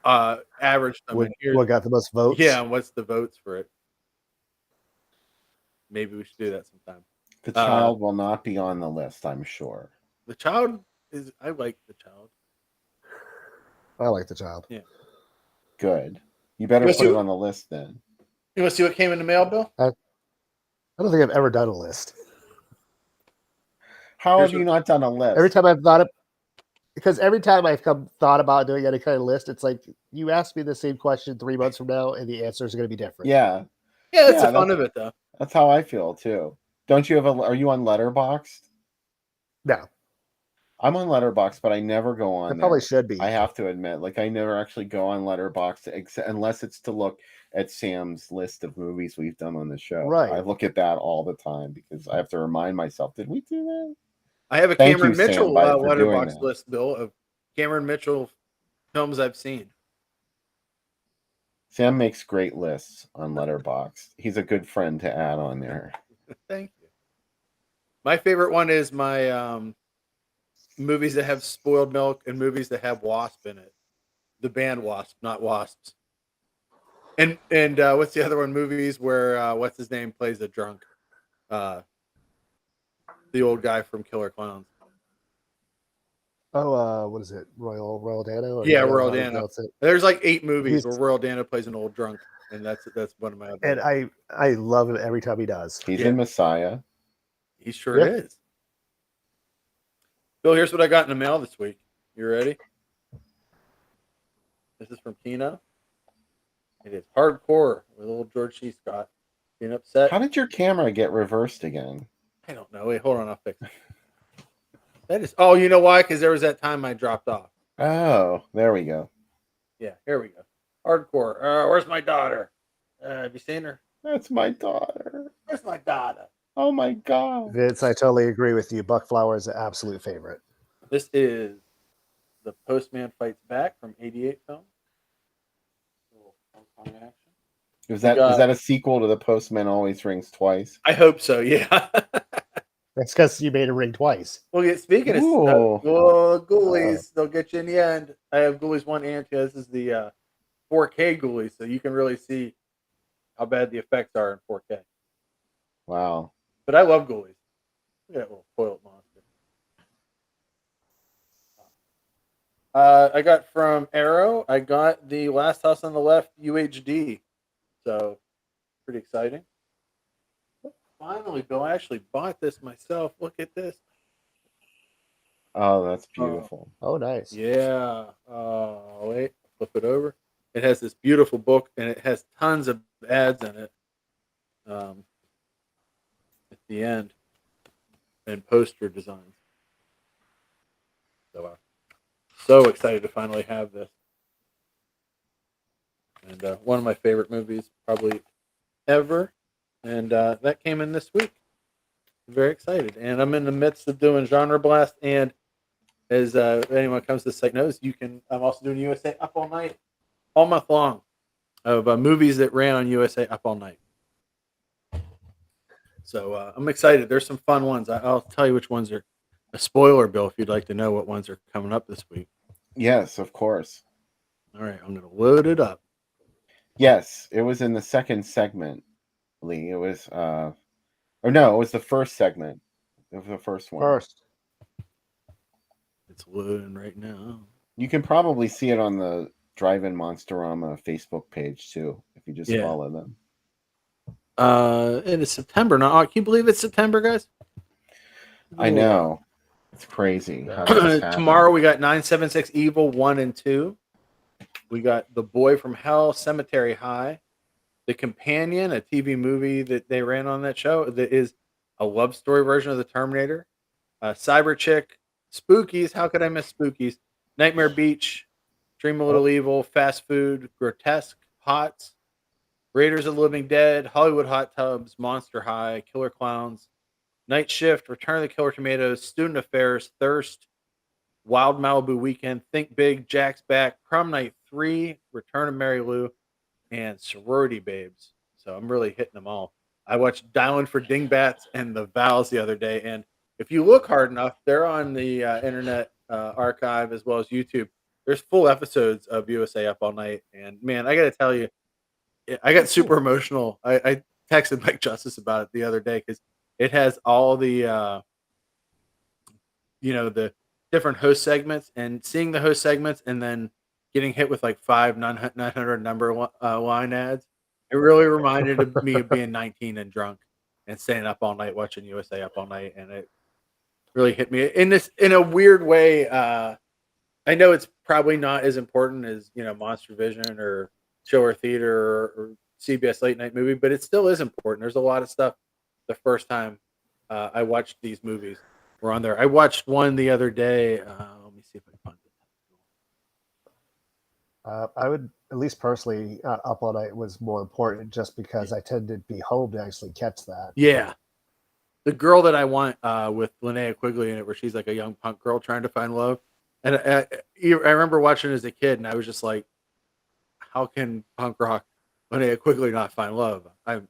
average them and here's What got the most votes? yeah, and what's the votes for it? Maybe we should do that sometime. The Child will not be on the list, I'm sure. The Child is I like The Child. I like The Child. Yeah. Good. You better put it on the list then. You want to see what came in the mail, Bill? I don't think I've ever done a list. How have you not done a list? Every time I've thought of, because every time I've thought about doing any kind of list, it's like you ask me the same question 3 months from now, and the answers are going to be different. Yeah. Yeah, that's the fun of it, though. That's how I feel too. Don't you have are you on Letterboxd? No. I'm on Letterboxd, but I never go on. I probably should be. I have to admit, like I never actually go on Letterboxd unless it's to look at Sam's list of movies we've done on the show. Right. I look at that all the time because I have to remind myself, did we do that? I have a Thank Cameron you, Sam, Mitchell for doing letterbox that. list, Bill, of Cameron Mitchell films I've seen. Sam makes great lists on Letterboxd. He's a good friend to add on there. Thank you. My favorite one is my movies that have spoiled milk and movies that have wasp in it. The band Wasp, not wasps. And what's the other one? Movies where what's his name plays a drunk. The old guy from Killer Clowns. Oh, what is it? Royal Dano? Yeah, Royal Dano. There's like 8 movies where Royal Dano plays an old drunk, and that's one of my other and I love him every time he does. He's in Messiah. He sure is. Bill, here's what I got in the mail this week. You ready? This is from Kino. It is hardcore with old George C. Scott being upset. How did your camera get reversed again? I don't know. Wait, hold on. I'll fix it. That is. Oh, you know why? Because there was that time I dropped off. Oh, there we go. Yeah, here we go. Hardcore. Where's my daughter? Have you seen her? That's my daughter. Where's my daughter? Oh my God. Vince, I totally agree with you. Buck Flower is an absolute favorite. This is The Postman Fights Back from '88 film. Action. Is that a sequel to The Postman Always Rings Twice? I hope so, yeah. That's because you made a ring twice. Well, yeah, speaking of Ghoulies, they'll get you in the end. I have Ghoulies 1 and 2. This is the 4K Ghoulies, so you can really see how bad the effects are in 4K. Wow. But I love Ghoulies. Look at that little spoiled monster. I got from Arrow. I got the Last House on the Left UHD. So pretty exciting. Finally, Bill, I actually bought this myself. Look at this. Oh, that's beautiful. Oh, nice. Yeah. Wait, flip it over. It has this beautiful book, and it has tons of ads in it. At the end, and poster designs. So excited to finally have this. And one of my favorite movies, probably ever. And that came in this week. Very excited. And I'm in the midst of doing Genre Blast. And as anyone comes to the site knows, I'm also doing USA Up All Night all month long of movies that ran on USA Up All Night. So I'm excited. There's some fun ones. I'll tell you which ones are a spoiler, Bill, if you'd like to know what ones are coming up this week. Yes, of course. All right, I'm going to load it up. Yes, it was in the second segment, Lee. It was, it was the first segment. It was the first one. First. It's loading right now. You can probably see it on the Drive-In Monsterama Facebook page, too, if you just follow them. It is September now. Can you believe it's September, guys? I know. It's crazy. Tomorrow we got 976 Evil 1 and 2. We got The Boy from Hell, Cemetery High. The Companion, a TV movie that they ran on that show that is a love story version of The Terminator. Cyber Chick, Spookies. How could I miss Spookies? Nightmare Beach, Dream a Little Evil, Fast Food, Grotesque, Pots, Raiders of the Living Dead, Hollywood Hot Tubs, Monster High, Killer Clowns, Night Shift, Return of the Killer Tomatoes, Student Affairs, Thirst, Wild Malibu Weekend, Think Big, Jack's Back, Prom Night 3, Return of Mary Lou, and Sorority Babes. So I'm really hitting them all. I watched Dialing for Dingbats and The Vows the other day, and if you look hard enough, they're on the Internet Archive as well as YouTube. There's full episodes of USA Up All Night, and man, I got to tell you, I got super emotional. I texted Mike Justice about it the other day because it has all the the different host segments, and seeing the host segments and then getting hit with like 900 number line ads. It really reminded me of being 19 and drunk and staying up all night watching USA Up All Night, and it really hit me in a weird way. I know it's probably not as important as Monster Vision or Show or Theater or CBS Late Night Movie, but it still is important. There's a lot of stuff. The first time I watched these movies were on there. I watched one the other day. Let me see if I can find it. I would, at least personally, Up All Night was more important just because I tend to be home to actually catch that. Yeah. The Girl That I Want with Linnea Quigley in it, where she's like a young punk girl trying to find love. And I remember watching it as a kid, and I was just like, how can punk rock Linnea Quigley not find love? I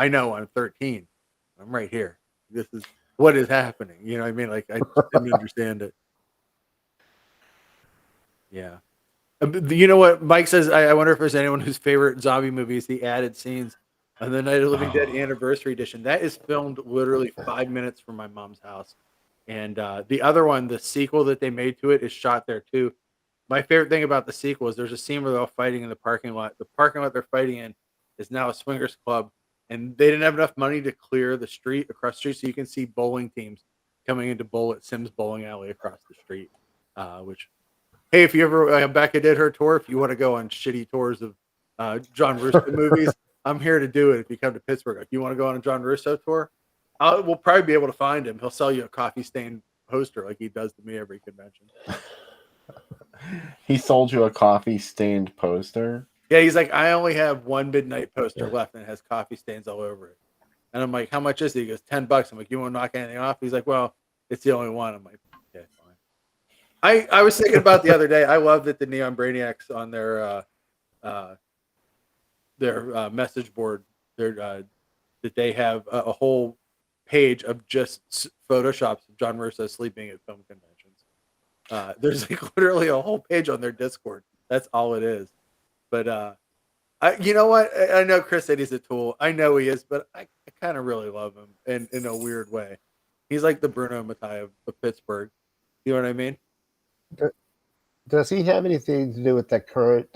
know I'm 13. I'm right here. This is what is happening. You know what I mean? Like, I didn't understand it. Yeah. You know what Mike says? I wonder if there's anyone whose favorite zombie movie is the added scenes on the Night of the Living Dead Anniversary Edition. That is filmed literally 5 minutes from my mom's house. And the other one, the sequel that they made to it, is shot there too. My favorite thing about the sequel is there's a scene where they're all fighting in the parking lot. The parking lot they're fighting in is now a swingers club, and they didn't have enough money to clear the street across the street, so you can see bowling teams coming into bowl at Sims Bowling Alley across the street. Which, hey, if you ever Becca did her tour, if you want to go on shitty tours of John Russo movies, I'm here to do it. If you come to Pittsburgh, if you want to go on a John Russo tour, we'll probably be able to find him. He'll sell you a coffee stained poster like he does to me every convention. He sold you a coffee stained poster? Yeah, he's like, I only have one midnight poster left, and it has coffee stains all over it. And I'm like, how much is it? He goes, $10. I'm like, you want to knock anything off? He's like, well, it's the only one. I'm like, okay, fine. I was thinking about the other day. I love that the Neon Brainiacs on their message board, that they have a whole page of just photoshops of John Russo sleeping at film conventions. There's like literally a whole page on their Discord. That's all it is. But you know what? I know Chris said he's a tool. I know he is, but I kind of really love him in a weird way. He's like the Bruno Mattei of Pittsburgh. You know what I mean? Does he have anything to do with the current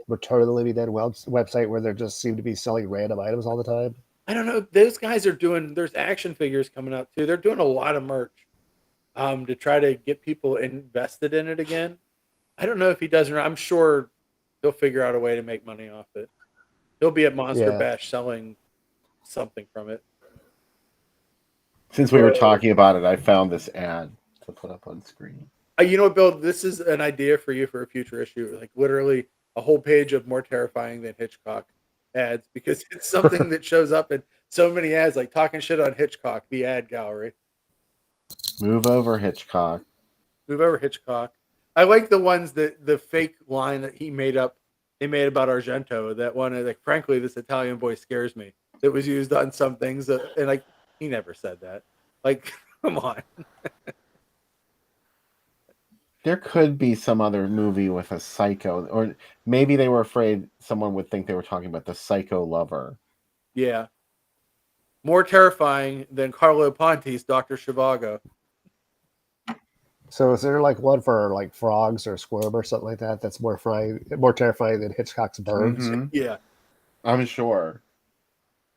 Return of the Living Dead website where they just seem to be selling random items all the time? I don't know. Those guys are doing. There's action figures coming out too. They're doing a lot of merch to try to get people invested in it again. I don't know if he does or not. I'm sure he'll figure out a way to make money off it. He'll be at Monster Bash selling something from it. Since we were talking about it, I found this ad to put up on screen. You know what, Bill? This is an idea for you for a future issue. Like literally a whole page of More Terrifying Than Hitchcock ads, because it's something that shows up in so many ads, like talking shit on Hitchcock, the ad gallery. Move over, Hitchcock. Move over, Hitchcock. I like the ones that the fake line that he made up. They made about Argento. That one, like, frankly, this Italian boy scares me. That was used on some things, and like he never said that. Like, come on. There could be some other movie with a psycho, or maybe they were afraid someone would think they were talking about the psycho lover. Yeah. More terrifying than Carlo Ponti's Dr. Zhivago. So is there like one for like frogs or squirm or something like that that's more terrifying than Hitchcock's Birds? Mm-hmm. Yeah. I'm sure.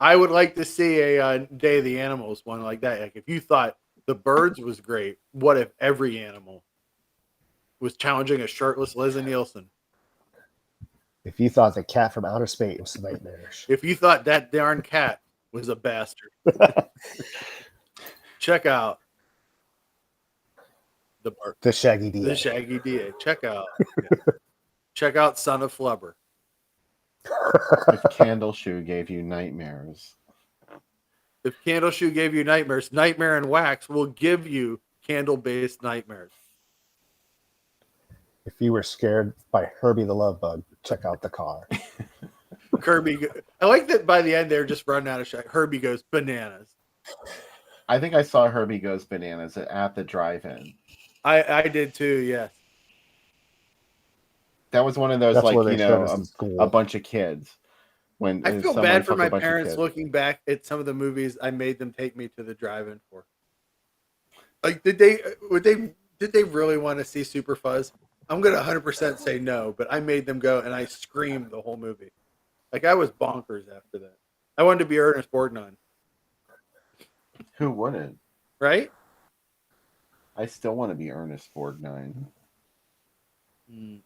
I would like to see a Day of the Animals one like that. Like if you thought the Birds was great, what if every animal was challenging a shirtless Leslie Nielsen? If you thought the cat from outer space was nightmarish. If you thought that darn cat was a bastard, check out the Shaggy DA. The Shaggy DA. Check out Son of Flubber. If Candleshoe gave you nightmares. If Candleshoe gave you nightmares, Nightmare and Wax will give you candle-based nightmares. If you were scared by Herbie the Love Bug, check out The Car. Kirby. I like that by the end they're just running out of shit. Herbie goes bananas. I think I saw Herbie Goes Bananas at the drive-in. I did too, yes. That was one of those, That's like, where you they know, showed us in school. a bunch of kids. When I feel someone bad for took a my bunch of parents kids. looking back at some of the movies I made them take me to the drive-in for. Like, did they really want to see Super Fuzz? I'm gonna 100% say no, but I made them go and I screamed the whole movie. Like I was bonkers after that. I wanted to be Ernest Borgnine. Who wouldn't? Right? I still want to be Ernest Borgnine.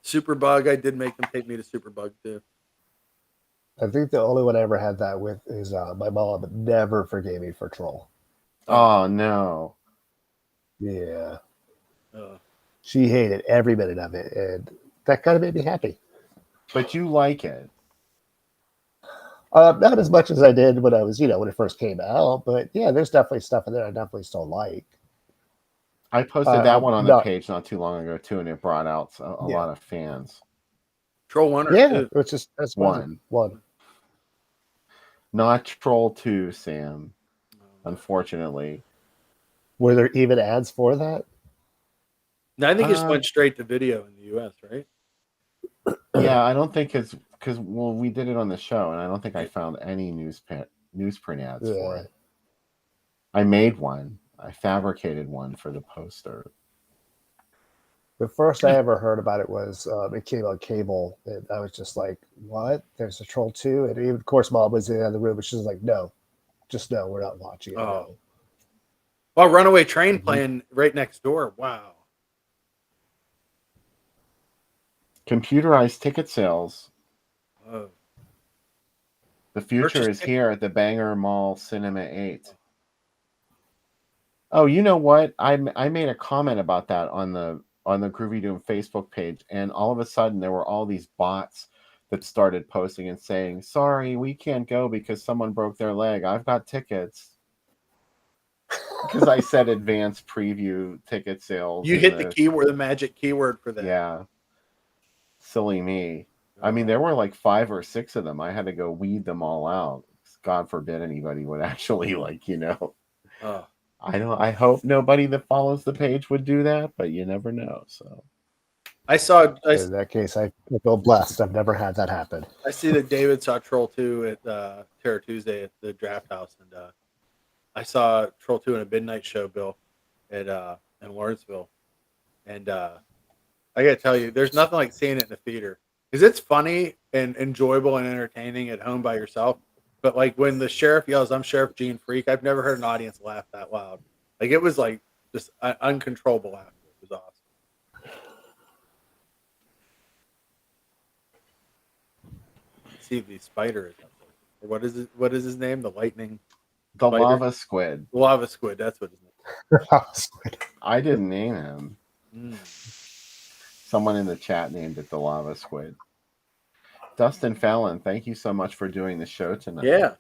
Superbug, I did make them take me to Superbug too. I think the only one I ever had that with is my mom never forgave me for Troll. Oh, no. Yeah. She hated every minute of it, and that kind of made me happy. But you like it. Not as much as I did when I was, when it first came out, but yeah, there's definitely stuff in there I definitely still like. I posted that one on the page not too long ago too, and it brought out a lot of fans. Troll 1 or 2? It's just that's one. Not Troll 2, Sam. Unfortunately. Were there even ads for that? No, I think it just went straight to video in the US, right? Yeah, I don't think it's because we did it on the show, and I don't think I found any newsprint ads for it. I made one. I fabricated one for the poster. The first I ever heard about it was it came on cable, and I was just like, "What? There's a Troll 2?" And even, of course, Mom was in the other room, and she was like, "No, just no, we're not watching it." Oh. No. Well, Runaway Train playing right next door. Wow. Computerized ticket sales. Oh. The future is here at the Bangor Mall Cinema 8. Oh, you know what? I made a comment about that on the Groovy Doom Facebook page, and all of a sudden there were all these bots that started posting and saying, "Sorry, we can't go because someone broke their leg. I've got tickets." Because I said advanced preview ticket sales. You hit the keyword, the magic keyword for that. Yeah. Silly me. I mean, there were like 5 or 6 of them. I had to go weed them all out. God forbid anybody would actually Oh. I hope nobody that follows the page would do that, but you never know. So I saw in that case, I feel blessed. I've never had that happen. I see that David saw Troll 2 at Terror Tuesday at the Draft House, and I saw Troll 2 in a midnight show, Bill, at in Lawrenceville, and I gotta tell you, there's nothing like seeing it in the theater because it's funny and enjoyable and entertaining at home by yourself. But like when the sheriff yells, "I'm Sheriff Gene Freak," I've never heard an audience laugh that loud. Like it was like just uncontrollable laughter. It was awesome. Let's see if the spider is up there. Or what is it? What is his name? The lightning. The Spider? lava squid. Lava squid. That's what his name is. I didn't name him. Mm. Someone in the chat named it the lava squid. Dustin Fallon, thank you so much for doing the show tonight. Yeah.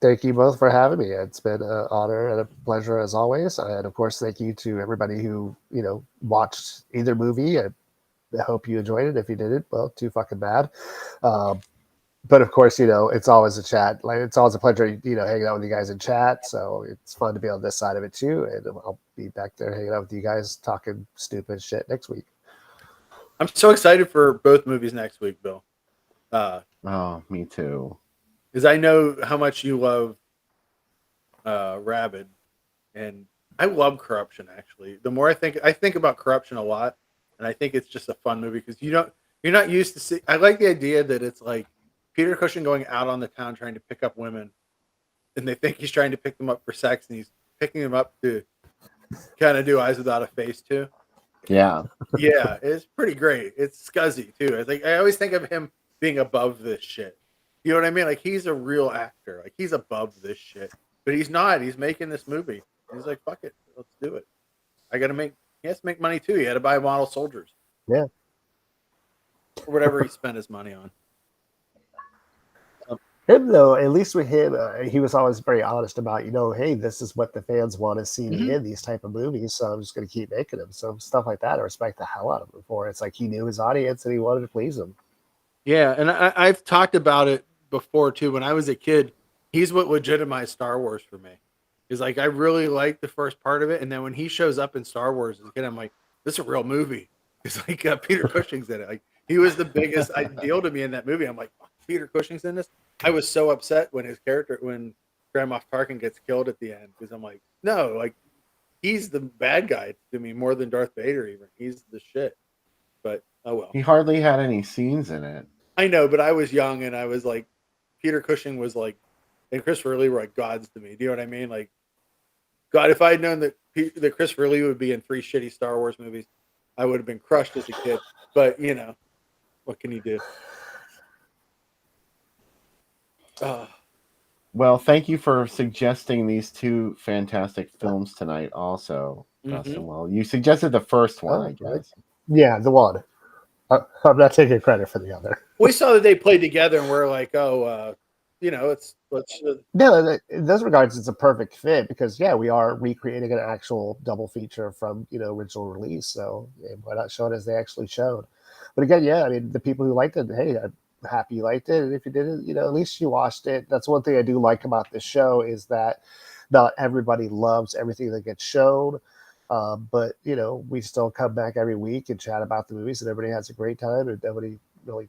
Thank you both for having me. It's been an honor and a pleasure as always. And of course, thank you to everybody who, watched either movie. I hope you enjoyed it. If you didn't, well, too fucking bad. But of course, it's always a chat. Like it's always a pleasure, hanging out with you guys in chat. So it's fun to be on this side of it too. And I'll be back there hanging out with you guys talking stupid shit next week. I'm so excited for both movies next week, Bill. Oh, me too. Because I know how much you love Rabid, and I love Corruption. Actually, the more I think about Corruption a lot, and I think it's just a fun movie because you're not used to see. I like the idea that it's like Peter Cushing going out on the town trying to pick up women, and they think he's trying to pick them up for sex, and he's picking them up to kind of do Eyes Without a Face too. Yeah. Yeah, it's pretty great. It's scuzzy too. I always think of him being above this shit. You know what I mean? Like he's a real actor. Like he's above this shit. But he's not. He's making this movie. He's like, fuck it. Let's do it. He has to make money too. He had to buy model soldiers. Yeah. Or whatever he spent his money on. Him though, at least with him, he was always very honest about, hey, this is what the fans want to see me in, these type of movies, so I'm just going to keep making them. So stuff like that, I respect the hell out of him for. It's like he knew his audience and he wanted to please them. Yeah, and I've talked about it before too. When I was a kid, he's what legitimized Star Wars for me. Is like I really liked the first part of it, and then when he shows up in Star Wars as a kid, I'm like, this is a real movie. It's like Peter Cushing's in it. Like he was the biggest deal to me in that movie. I'm like, Peter Cushing's in this. I was so upset when when Grand Moff Tarkin gets killed at the end because I'm like, no, like he's the bad guy to me more than Darth Vader. Even he's the shit. But oh well. He hardly had any scenes in it. I know, but I was young and I was like, Peter Cushing was like, and Christopher Lee were like gods to me. Do you know what I mean? Like, God, if I had known that Christopher Lee would be in 3 shitty Star Wars movies, I would have been crushed as a kid. But what can you do? Well, thank you for suggesting these 2 fantastic films tonight also, Dustin. Well, you suggested the first one, I guess. Yeah, the one. I'm not taking credit for the other. We saw that they played together and we're like, let's No, in those regards, it's a perfect fit because, we are recreating an actual double feature from, original release. So why not show it as they actually showed? But again, the people who liked it, hey, I'm happy you liked it. And if you didn't, at least you watched it. That's one thing I do like about this show is that not everybody loves everything that gets shown. But, we still come back every week and chat about the movies and everybody has a great time and nobody really,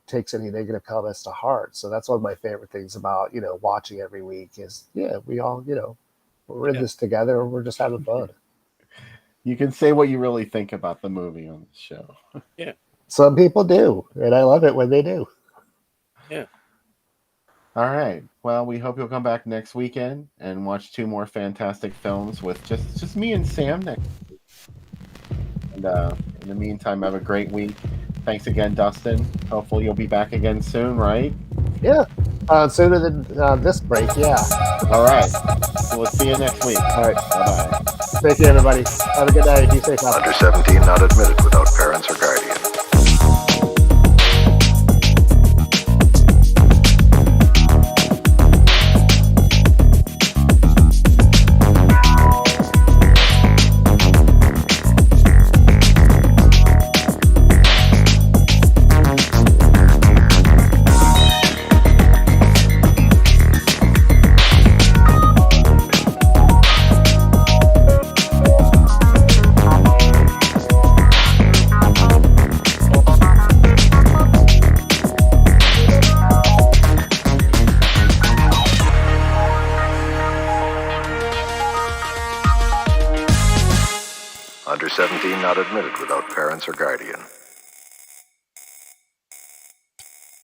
takes any negative comments to heart. So that's one of my favorite things about, watching every week is, we all, we're in this together and we're just having fun. You can say what you really think about the movie on the show. Yeah. Some people do, and I love it when they do. Yeah. All right. Well, we hope you'll come back next weekend and watch 2 more fantastic films with just me and Sam next week. And in the meantime, have a great week. Thanks again, Dustin. Hopefully you'll be back again soon, right? Yeah. Sooner than this break, yeah. All right. So we'll see you next week. All right. Bye-bye. Thank you, everybody. Have a good night. Be safe out there. Under 17 not admitted without parents or guardians. 17 not admitted without parents or guardian.